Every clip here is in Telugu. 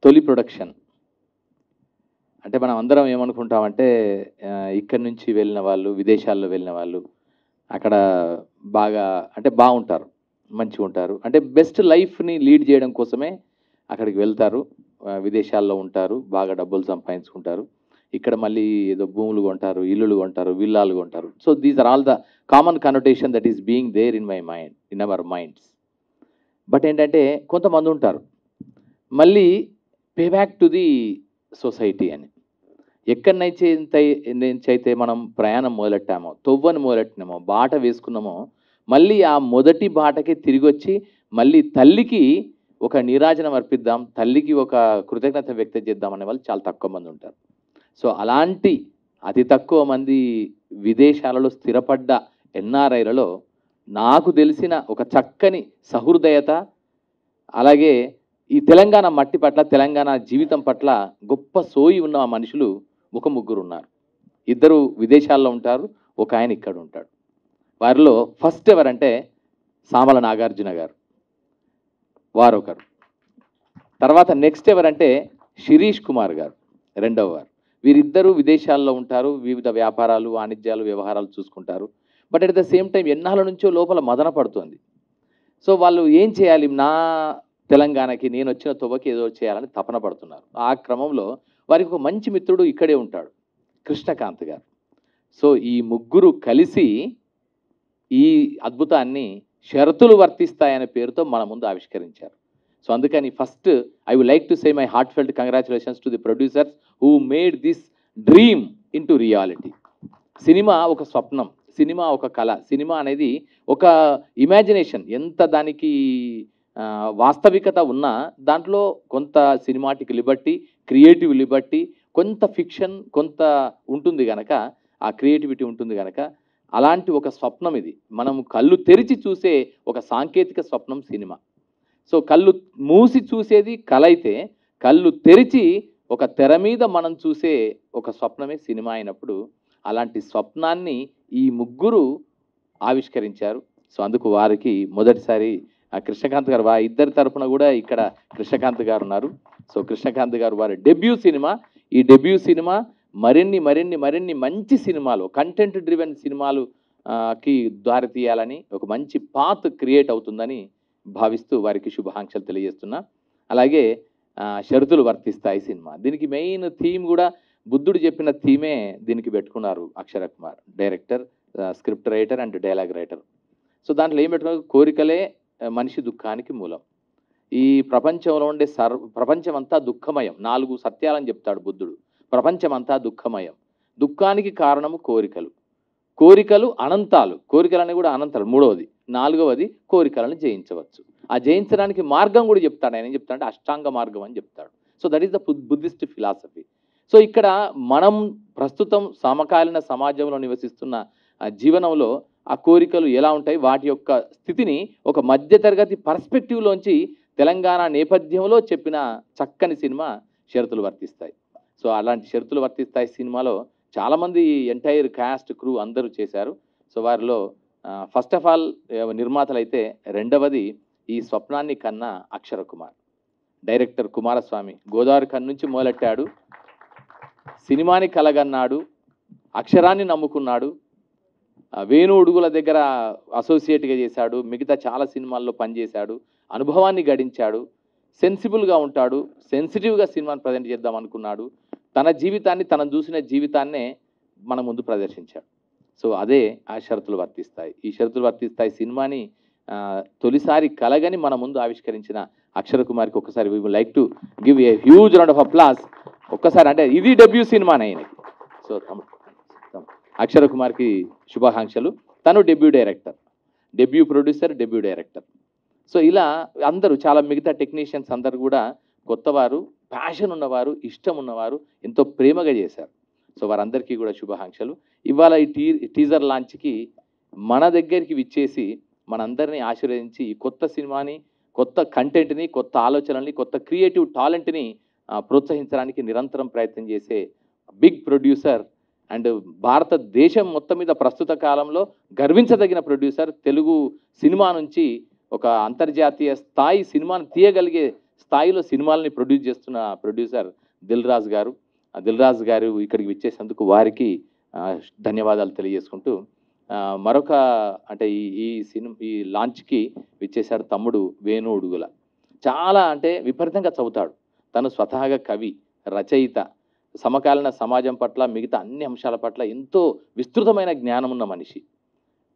తొలి ప్రొడక్షన్ అంటే మనం అందరం ఏమనుకుంటామంటే ఇక్కడి నుంచి వెళ్ళిన వాళ్ళు, విదేశాల్లో వెళ్ళిన వాళ్ళు అక్కడ బాగా అంటే బాగుంటారు, మంచిగా ఉంటారు, అంటే బెస్ట్ లైఫ్ని లీడ్ చేయడం కోసమే అక్కడికి వెళ్తారు, విదేశాల్లో ఉంటారు, బాగా డబ్బులు సంపాదించుకుంటారు, ఇక్కడ మళ్ళీ ఏదో భూములు కొంటారు, ఇల్లులు కొంటారు, విల్లాలు కొంటారు. So these are all the common connotation that is being there in my mind, in our minds. But ఏంటంటే కొంతమంది ఉంటారు మళ్ళీ pay back to the society అని. ఎక్కడి నుంచి అయితే మనం ప్రయాణం మొదలెట్టామో, తొవ్వని మొదలెట్టినామో, బాట వేసుకున్నామో, మళ్ళీ ఆ మొదటి బాటకి తిరిగి వచ్చి మళ్ళీ తల్లికి ఒక నీరాజనం అర్పిద్దాం, తల్లికి ఒక కృతజ్ఞత వ్యక్తం చేద్దాం అనే వాళ్ళు చాలా తక్కువ మంది ఉంటారు. సో అలాంటి అతి తక్కువ మంది విదేశాలలో స్థిరపడ్డ ఎన్ఆర్ఐలలో నాకు తెలిసిన ఒక చక్కని సహృదయత, అలాగే ఈ తెలంగాణ మట్టి పట్ల, తెలంగాణ జీవితం పట్ల గొప్ప సోయి ఉన్న మనుషులు ఒక ముగ్గురు ఉన్నారు. ఇద్దరు విదేశాల్లో ఉంటారు, ఒక ఆయన ఇక్కడ ఉంటాడు. వారిలో ఫస్ట్ ఎవరంటే సామల నాగార్జున గారు, వారొకరు. తర్వాత నెక్స్ట్ ఎవరంటే శిరీష్ కుమార్ గారు, రెండవ వారు. వీరిద్దరూ విదేశాల్లో ఉంటారు, వివిధ వ్యాపారాలు, వాణిజ్యాలు, వ్యవహారాలు చూసుకుంటారు. But at the same time ఎన్నాళ్ళ నుంచో లోపల మదన పడుతుంది. సో వాళ్ళు ఏం చేయాలి, నా తెలంగాణకి నేను వచ్చిన తొవ్వకి ఏదో చేయాలని తపన పడుతున్నారు. ఆ క్రమంలో వారికి ఒక మంచి మిత్రుడు ఇక్కడే ఉంటాడు, కృష్ణకాంత్ గారు. సో ఈ ముగ్గురు కలిసి ఈ అద్భుతాన్ని షరతులు వర్తిస్తాయనే పేరుతో మన ముందు ఆవిష్కరించారు. సో అందుకని first I would like to say my heart felt congratulations to the producers who made this dream into reality. Cinema ఒక స్వప్నం, సినిమా ఒక కళ, సినిమా అనేది ఒక ఇమాజినేషన్. ఎంత దానికి వాస్తవికత ఉన్నా దాంట్లో కొంత సినిమాటిక్ లిబర్టీ, క్రియేటివ్ లిబర్టీ, కొంత ఫిక్షన్, కొంత ఉంటుంది కనుక, ఆ క్రియేటివిటీ ఉంటుంది కనుక అలాంటి ఒక స్వప్నం ఇది. మనం కళ్ళు తెరిచి చూసే ఒక సాంకేతిక స్వప్నం సినిమా. సో కళ్ళు మూసి చూసేది కళ అయితే, కళ్ళు తెరిచి ఒక తెర మీద మనం చూసే ఒక స్వప్నమే సినిమా అయినప్పుడు, అలాంటి స్వప్నాన్ని ఈ ముగ్గురు ఆవిష్కరించారు. సో అందుకు వారికి మొదటిసారి కృష్ణకాంత్ గారు, ఇద్దరి తరఫున కూడా ఇక్కడ కృష్ణకాంత్ గారు ఉన్నారు. సో కృష్ణకాంత్ గారు వారి డెబ్యూ సినిమా, ఈ డెబ్యూ సినిమా మరిన్ని మరిన్ని మరిన్ని మంచి సినిమాలు, కంటెంట్ డ్రివెన్ సినిమాలు కి దారి తీయాలని, ఒక మంచి పాత్ క్రియేట్ అవుతుందని భావిస్తూ వారికి శుభాకాంక్షలు తెలియజేస్తున్నా. అలాగే షరతులు వర్తిస్తాయి సినిమా, దీనికి మెయిన్ థీమ్ కూడా బుద్ధుడు చెప్పిన థీమే దీనికి పెట్టుకున్నారు Akshara Kumar, director, script writer and dialogue writer. So దాంట్లో ఏం పెట్టుకున్నారు, కోరికలే మనిషి దుఃఖానికి మూలం. ఈ ప్రపంచంలో ఉండే ప్రపంచం అంతా దుఃఖమయం, 4 సత్యాలని చెప్తాడు బుద్ధుడు. ప్రపంచం అంతా దుఃఖమయం, దుఃఖానికి కారణము కోరికలు, కోరికలు అనంతాలు, కోరికలని కూడా అనంతాలు. మూడవది, 4వది కోరికలను జయించవచ్చు. ఆ జయించడానికి మార్గం కూడా చెప్తాడు. ఆయన ఏం చెప్తాడంటే అష్టాంగ మార్గం అని చెప్తాడు. So that is the Buddhist philosophy. So ఇక్కడ మనం ప్రస్తుతం సమకాలీన సమాజంలో నివసిస్తున్న జీవనంలో ఆ కోరికలు ఎలా ఉంటాయి, వాటి యొక్క స్థితిని ఒక మధ్యతరగతి పర్స్పెక్టివ్లోంచి తెలంగాణ నేపథ్యంలో చెప్పిన చక్కని సినిమా షరతులు వర్తిస్తాయి. సో అలాంటి షరతులు వర్తిస్తాయి సినిమాలో చాలామంది ఎంటైర్ క్యాస్ట్, క్రూ అందరూ చేశారు. సో వారిలో ఫస్ట్ ఆఫ్ ఆల్ నిర్మాతలు అయితే, రెండవది ఈ స్వప్నాన్ని కన్నా అక్షర కుమార్, డైరెక్టర్ కుమారస్వామి. గోదావరి కన్ను నుంచి మొదలెట్టాడు, సినిమాని కలగన్నాడు, అక్షరాన్ని నమ్ముకున్నాడు, వేణు ఉడుగుల దగ్గర అసోసియేట్గా చేశాడు, మిగతా చాలా సినిమాల్లో పనిచేశాడు, అనుభవాన్ని గడించాడు, సెన్సిబుల్గా ఉంటాడు, సెన్సిటివ్గా సినిమాని ప్రజెంట్ చేద్దాం అనుకున్నాడు, తన జీవితాన్ని, తనను చూసిన జీవితాన్నే మన ముందు ప్రదర్శించాడు. సో అదే ఆ షరతులు వర్తిస్తాయి. ఈ షరతులు వర్తిస్తాయి సినిమాని తొలిసారి కలగని మన ముందు ఆవిష్కరించిన అక్షర కుమార్కి ఒక్కసారి we would like to give a huge round of applause. ఒక్కసారి, అంటే ఇది డెబ్యూ సినిమానే ఆయనకి. సో అక్షర కుమార్కి శుభాకాంక్షలు. తను debut director, debut producer, debut director. So ఇలా అందరూ, చాలా మిగతా టెక్నీషియన్స్ అందరు కూడా కొత్తవారు, ప్యాషన్ ఉన్నవారు, ఇష్టం ఉన్నవారు, ఎంతో ప్రేమగా చేశారు. సో వారందరికీ కూడా శుభాకాంక్షలు. ఇవాళ ఈ టీజర్ లాంచ్కి మన దగ్గరికి విచ్చేసి మనందరినీ ఆశీర్వదించి కొత్త సినిమాని, కొత్త కంటెంట్ని, కొత్త ఆలోచనల్ని, కొత్త క్రియేటివ్ టాలెంట్ని ప్రోత్సహించడానికి నిరంతరం ప్రయత్నం చేసే బిగ్ ప్రొడ్యూసర్ అండ్ భారతదేశం మొత్తం మీద ప్రస్తుత కాలంలో గర్వించదగిన ప్రొడ్యూసర్, తెలుగు సినిమా నుంచి ఒక అంతర్జాతీయ స్థాయి సినిమాను తీయగలిగే స్థాయిలో సినిమాలని ప్రొడ్యూస్ చేస్తున్న ప్రొడ్యూసర్ దిల్ రాజు గారు. దిల్ రాజు గారు ఇక్కడికి విచ్చేసినందుకు వారికి ధన్యవాదాలు తెలియజేసుకుంటూ, మరొక అంటే ఈ లాంచ్కి విచ్చేశాడు తమ్ముడు వేణు ఉడుగుల. చాలా అంటే విపరీతంగా చదువుతాడు. తను స్వతహాగా కవి, రచయిత, సమకాలీన సమాజం పట్ల మిగతా అన్ని అంశాల పట్ల ఎంతో విస్తృతమైన జ్ఞానం ఉన్న మనిషి.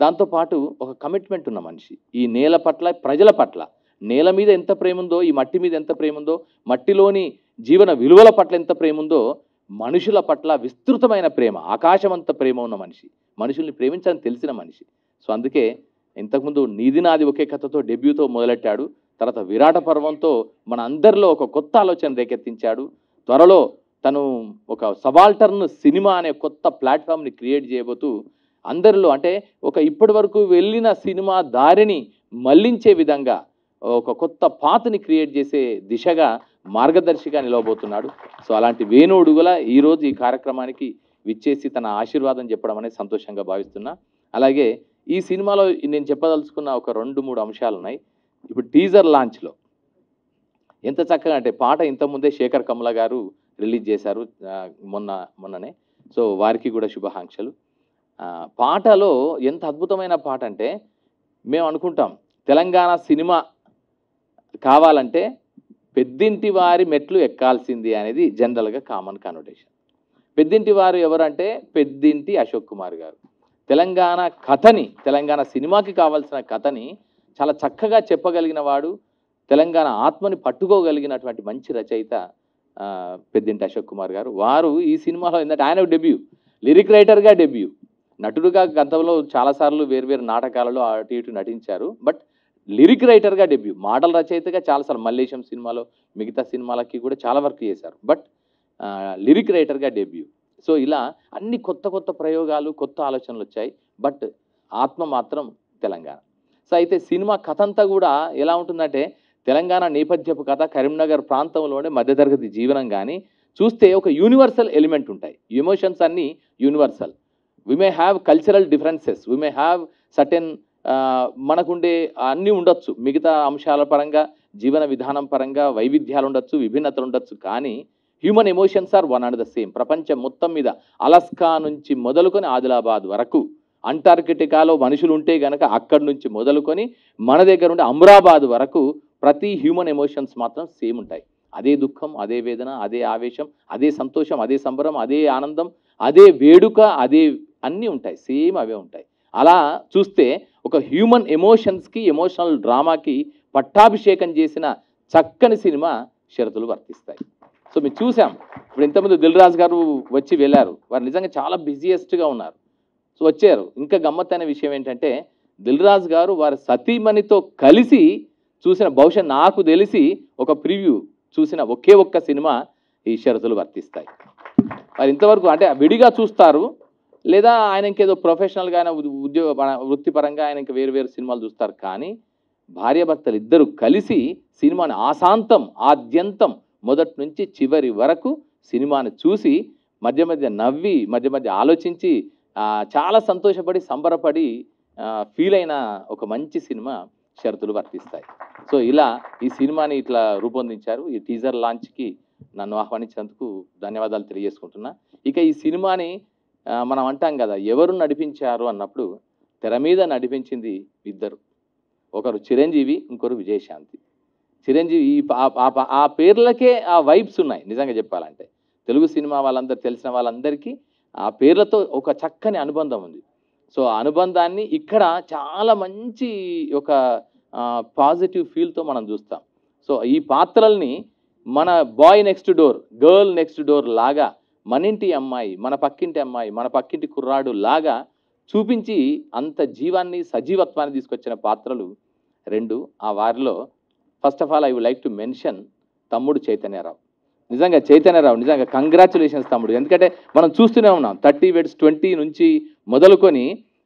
దాంతోపాటు ఒక కమిట్మెంట్ ఉన్న మనిషి. ఈ నేల పట్ల, ప్రజల పట్ల, నేల మీద ఎంత ప్రేమ ఉందో, ఈ మట్టి మీద ఎంత ప్రేమ ఉందో, మట్టిలోని జీవన విలువల పట్ల ఎంత ప్రేమ ఉందో, మనుషుల పట్ల విస్తృతమైన ప్రేమ, ఆకాశమంత ప్రేమ ఉన్న మనిషి. మనుషుల్ని ప్రేమించాలని తెలిసిన మనిషి. సో అందుకే ఇంతకుముందు నీది నాది ఒకే కథతో డెబ్యూతో మొదలెట్టాడు. తర్వాత విరాట పర్వంతో మన అందరిలో ఒక కొత్త ఆలోచన రేకెత్తించాడు. త్వరలో తను ఒక సబాల్టర్న్ సినిమా అనే కొత్త ప్లాట్ఫామ్ని క్రియేట్ చేయబోతూ అందరిలో అంటే ఒక ఇప్పటి వరకు వెళ్ళిన సినిమా దారిని మళ్లించే విధంగా ఒక కొత్త పాత్ని క్రియేట్ చేసే దిశగా మార్గదర్శిగా నిలవబోతున్నాడు. సో అలాంటి వేణు ఉడుగుల ఈరోజు ఈ కార్యక్రమానికి విచ్చేసి తన ఆశీర్వాదం చెప్పడం అనేది సంతోషంగా భావిస్తున్నా. అలాగే ఈ సినిమాలో నేను చెప్పదలుచుకున్న ఒక 2-3 అంశాలు ఉన్నాయి. ఇప్పుడు టీజర్ లాంచ్లో ఎంత చక్కగా అంటే పాట ఇంతకుముందే శేఖర్ కమల గారు రిలీజ్ చేశారు మొన్ననే. సో వారికి కూడా శుభాకాంక్షలు. పాటలో ఎంత అద్భుతమైన పాట అంటే, మేము అనుకుంటాం తెలంగాణ సినిమా కావాలంటే పెద్దింటి వారి మెట్లు ఎక్కాల్సింది అనేది జనరల్గా కామన్ కానోటేషన్. పెద్దింటి వారు ఎవరంటే పెద్దింటి అశోక్ కుమార్ గారు. తెలంగాణ కథని, తెలంగాణ సినిమాకి కావాల్సిన కథని చాలా చక్కగా చెప్పగలిగిన వాడు, తెలంగాణ ఆత్మని పట్టుకోగలిగినటువంటి మంచి రచయిత పెద్దింటి అశోక్ కుమార్ గారు. వారు ఈ సినిమాలో ఏంటంటే ఆయన డెబ్యూ, లిరిక్ రైటర్గా డెబ్యూ. నటుడుగా గతంలో చాలాసార్లు వేరు నాటకాలలో అటు ఇటు నటించారు. బట్ లిరిక్ రైటర్గా డెబ్యూ, మాటల రచయితగా చాలాసార్లు మల్లేశం సినిమాలో, మిగతా సినిమాలకి కూడా చాలా వర్క్ చేశారు. బట్ లిరిక్ రైటర్గా డెబ్యూ. సో ఇలా అన్ని కొత్త ప్రయోగాలు, కొత్త ఆలోచనలు వచ్చాయి. బట్ ఆత్మ మాత్రం తెలంగాణ. సో అయితే సినిమా కథ అంతా కూడా ఎలా ఉంటుందంటే తెలంగాణ నేపథ్యపు కథ, కరీంనగర్ ప్రాంతంలోనే మధ్యతరగతి జీవనం. కానీ చూస్తే ఒక యూనివర్సల్ ఎలిమెంట్ ఉంటాయి. ఎమోషన్స్ అన్నీ universal. We may have cultural differences, we may have certain మనకుండే అన్నీ ఉండొచ్చు. మిగతా అంశాల పరంగా, జీవన విధానం పరంగా వైవిధ్యాలు ఉండొచ్చు, విభిన్నతలు ఉండొచ్చు. కానీ human emotions are one and the same. ప్రపంచం మొత్తం మీద అలస్కా నుంచి మొదలుకొని ఆదిలాబాద్ వరకు, అంటార్కిటికాలో మనుషులు ఉంటే గనక అక్కడి నుంచి మొదలుకొని మన దగ్గర ఉండే అమ్రాబాద్ వరకు ప్రతి హ్యూమన్ ఎమోషన్స్ మాత్రం సేమ్ ఉంటాయి. అదే దుఃఖం, అదే వేదన, అదే ఆవేశం, అదే సంతోషం, అదే సంబరం, అదే ఆనందం, అదే వేడుక, అదే అన్నీ ఉంటాయి. సేమ్ అవే ఉంటాయి. అలా చూస్తే ఒక హ్యూమన్ ఎమోషన్స్కి, ఎమోషనల్ డ్రామాకి పట్టాభిషేకం చేసిన చక్కని సినిమా షరతులు వర్తిస్తాయి. సో మీరు చూసాం. ఇప్పుడు ఇంతకుముందు దిల్ రాజు గారు వచ్చి వెళ్ళారు. వారు నిజంగా చాలా బిజీయెస్ట్గా ఉన్నారు. సో వచ్చారు. ఇంకా గమ్మత్తైన విషయం ఏంటంటే దిల్ రాజు గారు వారి సతీమణితో కలిసి చూసిన, బహుశా నాకు తెలిసి ఒక ప్రివ్యూ చూసిన ఒక్క సినిమా ఈ షరతులు వర్తిస్తాయి. వారు ఇంతవరకు అంటే విడిగా చూస్తారు, లేదా ఆయన ఇంకేదో ప్రొఫెషనల్గా ఆయన వృత్తిపరంగా ఆయన ఇంకా వేరు సినిమాలు చూస్తారు. కానీ భార్యాభర్తలు ఇద్దరు కలిసి సినిమాని ఆశాంతం, ఆద్యంతం, మొదటి నుంచి చివరి వరకు సినిమాని చూసి మధ్య నవ్వి, మధ్య ఆలోచించి చాలా సంతోషపడి, సంబరపడి ఫీల్ అయిన ఒక మంచి సినిమా షరతులు వర్తిస్తాయి. సో ఇలా ఈ సినిమాని ఇట్లా రూపొందించారు. ఈ టీజర్ లాంచ్కి నన్ను ఆహ్వానించినందుకు ధన్యవాదాలు తెలియజేసుకుంటున్నా. ఇక ఈ సినిమాని మనం అంటాం కదా, ఎవరు నడిపించారు అన్నప్పుడు తెర మీద నడిపించింది ఇద్దరు. ఒకరు చిరంజీవి, ఇంకొకరు విజయశాంతి. చిరంజీవి ఆ పేర్లకే ఆ వైబ్స్ ఉన్నాయి. నిజంగా చెప్పాలంటే తెలుగు సినిమా వాళ్ళందరూ, తెలిసిన వాళ్ళందరికీ ఆ పేర్లతో ఒక చక్కని అనుబంధం ఉంది. సో ఆ అనుబంధాన్ని ఇక్కడ చాలా మంచి ఒక పాజిటివ్ ఫీల్తో మనం చూస్తాం. సో ఈ పాత్రల్ని మన boy next door, girl next door లాగా, మన ఇంటి అమ్మాయి, మన పక్కింటి అమ్మాయి, మన పక్కింటి కుర్రాడు లాగా చూపించి అంత జీవాన్ని, సజీవత్వాన్ని తీసుకొచ్చిన పాత్రలు 2. ఆ వారిలో first of all I would like to mention తమ్ముడు చైతన్యరావు. నిజంగా కంగ్రాచులేషన్స్ తమ్ముడు. ఎందుకంటే మనం చూస్తూనే ఉన్నాం 30 Weds 20 నుంచి మొదలుకొని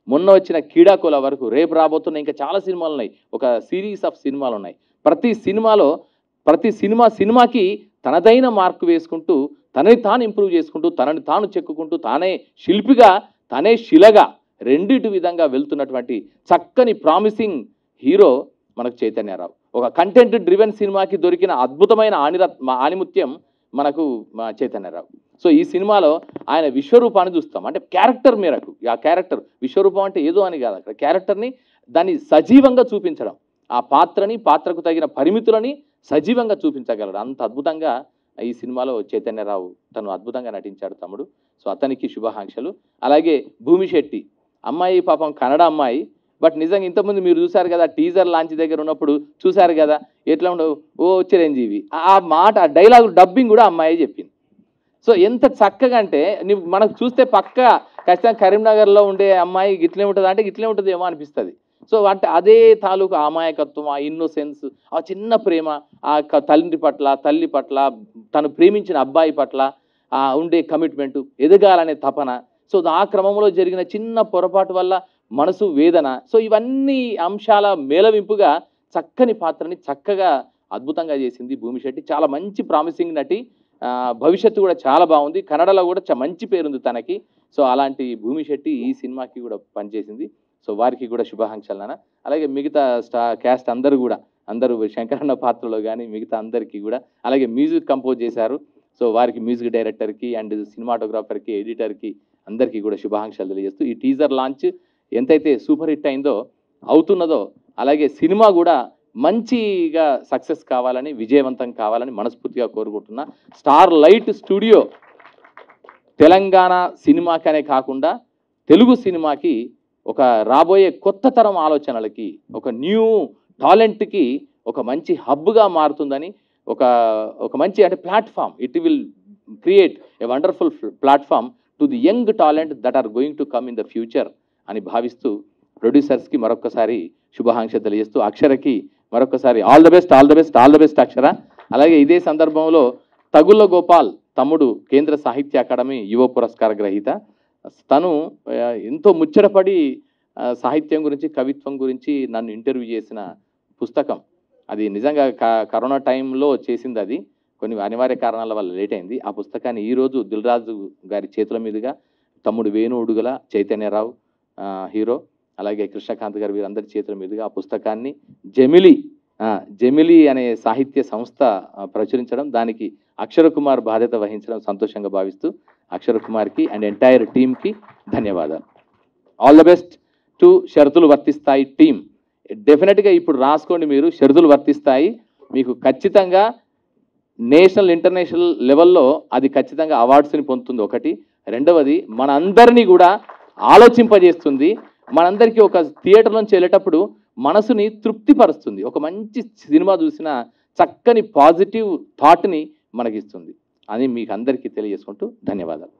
మొన్న వచ్చిన కీడాకోల వరకు, రేపు రాబోతున్న ఇంకా చాలా సినిమాలు ఉన్నాయి. ఒక సిరీస్ ఆఫ్ సినిమాలు ఉన్నాయి. ప్రతి సినిమాకి తనదైన మార్కు వేసుకుంటూ, తనని తాను ఇంప్రూవ్ చేసుకుంటూ, తనని తాను చెక్కుకుంటూ, తానే శిల్పిగా, తానే శిలగా, రెండిటి విధంగా వెళ్తున్నటువంటి చక్కని ప్రామిసింగ్ హీరో మనకు చైతన్యరావు. ఒక కంటెంట్ డ్రివెన్ సినిమాకి దొరికిన అద్భుతమైన ఆణిముత్యం మనకు చైతన్యరావు. సో ఈ సినిమాలో ఆయన విశ్వరూపాన్ని చూస్తాం. అంటే క్యారెక్టర్ మేరకు, ఆ క్యారెక్టర్ విశ్వరూపం అంటే ఏదో అని కాదు, అక్కడ క్యారెక్టర్ని దాన్ని సజీవంగా చూపించడం, ఆ పాత్రకు తగిన పరిమితులని సజీవంగా చూపించగలడు. అంత అద్భుతంగా ఈ సినిమాలో చైతన్యరావు తను అద్భుతంగా నటించాడు తమ్ముడు. సో అతనికి శుభాకాంక్షలు. అలాగే భూమిశెట్టి అమ్మాయి పాపం కన్నడ అమ్మాయి, బట్ నిజంగా ఇంతకుముందు మీరు చూశారు కదా, టీజర్ లాంచ్ దగ్గర ఉన్నప్పుడు చూశారు కదా, ఎట్లా ఉండవు ఓ చిరంజీవి ఆ మాట, ఆ డైలాగ్ డబ్బింగ్ కూడా అమ్మాయి చెప్పింది. సో ఎంత చక్కగా అంటే మనకు చూస్తే పక్క ఖచ్చితంగా కరీంనగర్లో ఉండే అమ్మాయి గిట్లే ఉంటుంది అంటే గిట్లే ఉంటుందేమో అనిపిస్తుంది. సో అంటే అదే తాలూకు అమాయకత్వం, ఆ ఇన్నోసెన్స్, ఆ చిన్న ప్రేమ, ఆ తల్లి పట్ల తను ప్రేమించిన అబ్బాయి పట్ల ఉండే కమిట్మెంటు, ఎదగాలనే తపన. సో ఆ క్రమంలో జరిగిన చిన్న పొరపాటు వల్ల మనసు వేదన. సో ఇవన్నీ అంశాల మేళవింపుగా చక్కని పాత్రని చక్కగా అద్భుతంగా చేసింది భూమిశెట్టి. చాలా మంచి ప్రామిసింగ్ నటి, భవిష్యత్తు కూడా చాలా బాగుంది. కన్నడలో కూడా మంచి పేరుంది తనకి. సో అలాంటి భూమిశెట్టి ఈ సినిమాకి కూడా పనిచేసింది. సో వారికి కూడా శుభాకాంక్షలు నాన్న. అలాగే మిగతా క్యాస్ట్ అందరూ శంకరన్న పాత్రలో కానీ మిగతా అందరికీ కూడా, అలాగే మ్యూజిక్ కంపోజ్ చేశారు. సో వారికి మ్యూజిక్ డైరెక్టర్కి అండ్ సినిమాటోగ్రాఫర్కి, ఎడిటర్కి అందరికీ కూడా శుభాకాంక్షలు తెలియజేస్తూ, ఈ టీజర్ లాంచ్ ఎంతైతే సూపర్ హిట్ అవుతున్నదో అలాగే సినిమా కూడా మంచిగా సక్సెస్ కావాలని, విజయవంతం కావాలని మనస్ఫూర్తిగా కోరుకుంటున్నా. స్టార్ లైట్ స్టూడియో తెలంగాణ సినిమాకనే కాకుండా తెలుగు సినిమాకి ఒక రాబోయే కొత్త తరం ఆలోచనలకి, ఒక న్యూ టాలెంట్కి ఒక మంచి హబ్గా మారుతుందని, ఒక మంచి అంటే platform, it will create a wonderful platform to the young talent that are going to come in the future అని భావిస్తూ, ప్రొడ్యూసర్స్కి మరొకసారి శుభాకాంక్షలు తెలియజేస్తూ, అక్షరకి మరొకసారి ఆల్ ద బెస్ట్ అక్షర. అలాగే ఇదే సందర్భంలో తగుళ్ళ గోపాల్ తమ్ముడు కేంద్ర సాహిత్య అకాడమీ యువ పురస్కార గ్రహీత. తను ఎంతో ముచ్చటపడి సాహిత్యం గురించి, కవిత్వం గురించి నన్ను ఇంటర్వ్యూ చేసిన పుస్తకం అది. నిజంగా కరోనా టైంలో చేసింది, అది కొన్ని అనివార్య కారణాల వల్ల లేట్ అయింది. ఆ పుస్తకాన్ని ఈరోజు దిల్రాజు గారి చేతుల మీదుగా తమ్ముడు వేణు ఉడుగల, చైతన్యరావు హీరో, అలాగే కృష్ణకాంత్ గారు వీరందరి చేతుల మీదుగా ఆ పుస్తకాన్ని జమిలి అనే సాహిత్య సంస్థ ప్రచురించడం, దానికి అక్షర కుమార్ బాధ్యత వహించడం సంతోషంగా భావిస్తూ, అక్షర కుమార్కి అండ్ ఎంటైర్ టీమ్కి ధన్యవాదాలు. ఆల్ ద బెస్ట్ టు షరతులు వర్తిస్తాయి టీమ్. డెఫినెట్గా ఇప్పుడు రాసుకోండి మీరు, షరతులు వర్తిస్తాయి మీకు ఖచ్చితంగా నేషనల్ ఇంటర్నేషనల్ లెవెల్లో అది ఖచ్చితంగా అవార్డ్స్ని పొందుతుంది. ఒకటి. రెండవది మన అందరినీ కూడా ఆలోచింపజేస్తుంది. మనందరికీ ఒక థియేటర్ నుంచి వెళ్ళేటప్పుడు మనసుని తృప్తిపరుస్తుంది. ఒక మంచి సినిమా చూసిన చక్కని పాజిటివ్ థాట్ని మనకిస్తుంది అని మీకు అందరికీ తెలియజేసుకుంటూ ధన్యవాదాలు.